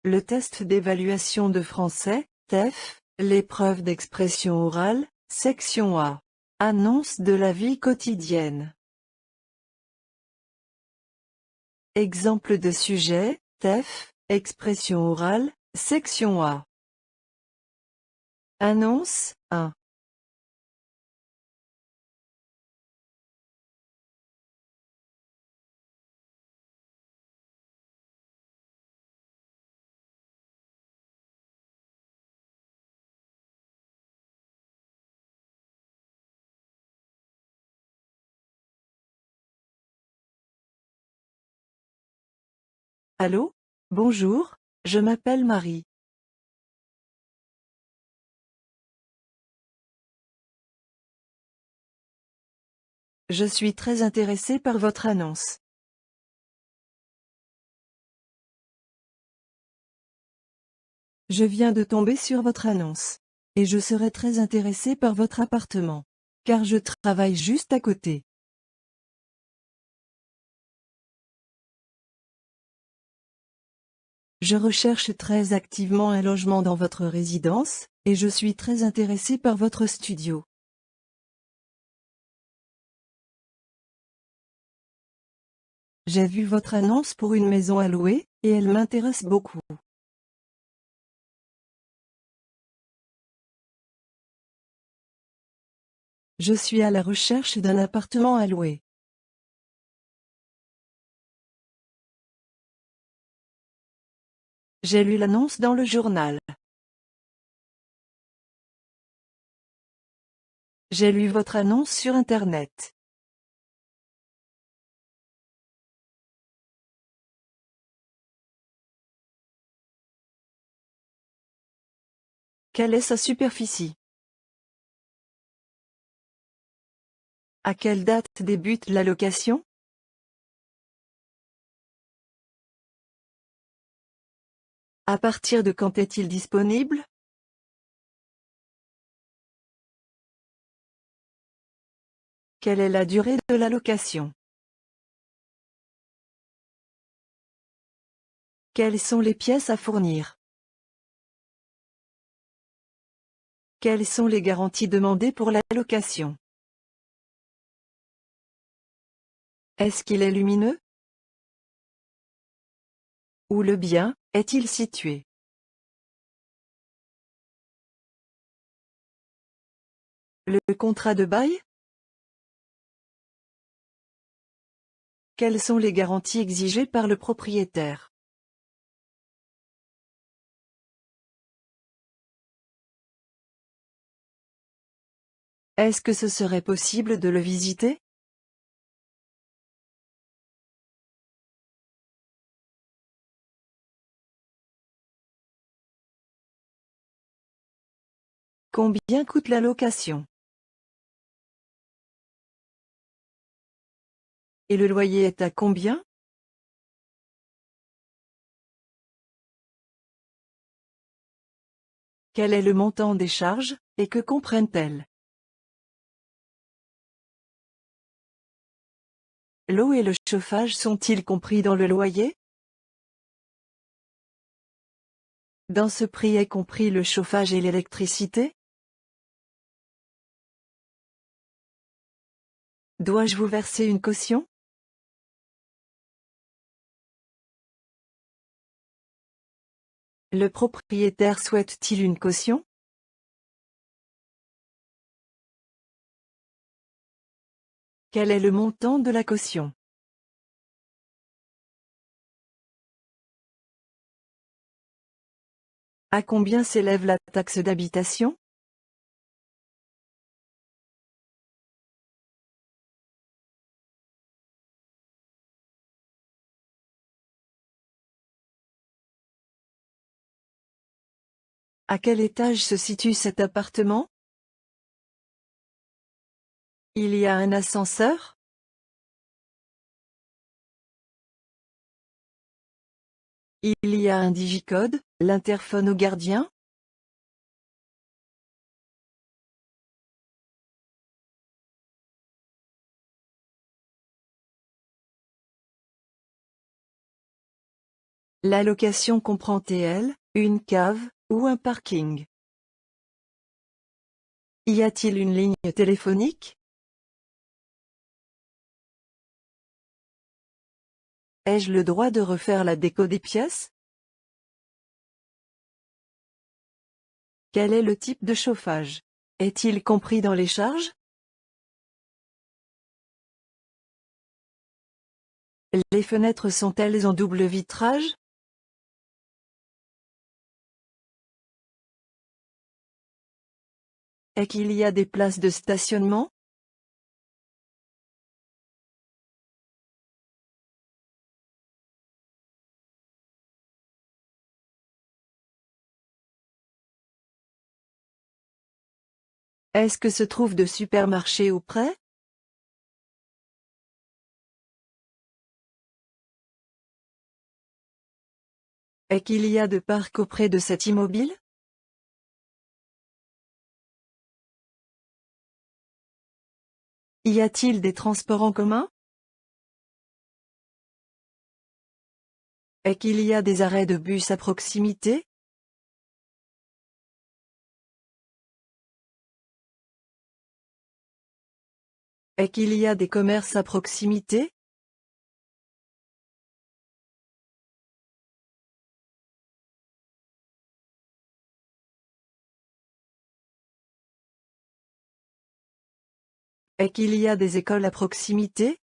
Le test d'évaluation de français, TEF, l'épreuve d'expression orale, section A. Annonce de la vie quotidienne. Exemple de sujet, TEF, expression orale, section A. Annonce, 1. Allô? Bonjour, je m'appelle Marie. Je suis très intéressée par votre annonce. Je viens de tomber sur votre annonce. Et je serais très intéressée par votre appartement. Car je travaille juste à côté. Je recherche très activement un logement dans votre résidence, et je suis très intéressée par votre studio. J'ai vu votre annonce pour une maison à louer, et elle m'intéresse beaucoup. Je suis à la recherche d'un appartement à louer. J'ai lu l'annonce dans le journal. J'ai lu votre annonce sur Internet. Quelle est sa superficie? À quelle date débute la location? À partir de quand est-il disponible? Quelle est la durée de la location? Quelles sont les pièces à fournir? Quelles sont les garanties demandées pour la location? Est-ce qu'il est lumineux? Où le bien est-il situé? Le contrat de bail? Quelles sont les garanties exigées par le propriétaire? Est-ce que ce serait possible de le visiter? Combien coûte la location? Et le loyer est à combien? Quel est le montant des charges, et que comprennent-elles? L'eau et le chauffage sont-ils compris dans le loyer? Dans ce prix est compris le chauffage et l'électricité? Dois-je vous verser une caution? Le propriétaire souhaite-t-il une caution? Quel est le montant de la caution? À combien s'élève la taxe d'habitation? À quel étage se situe cet appartement? Il y a un ascenseur? Il y a un digicode, l'interphone au gardien? La location comprend-elle une cave ou un parking? Y a-t-il une ligne téléphonique? Ai-je le droit de refaire la déco des pièces? Quel est le type de chauffage? Est-il compris dans les charges? Les fenêtres sont-elles en double vitrage? Est-ce qu'il y a des places de stationnement? Est-ce que se trouve de supermarché auprès? Est-ce qu'il y a de parc auprès de cet immobile? Y a-t-il des transports en commun? Est-ce qu'il y a des arrêts de bus à proximité? Est-ce qu'il y a des commerces à proximité? Est-ce qu'il y a des écoles à proximité?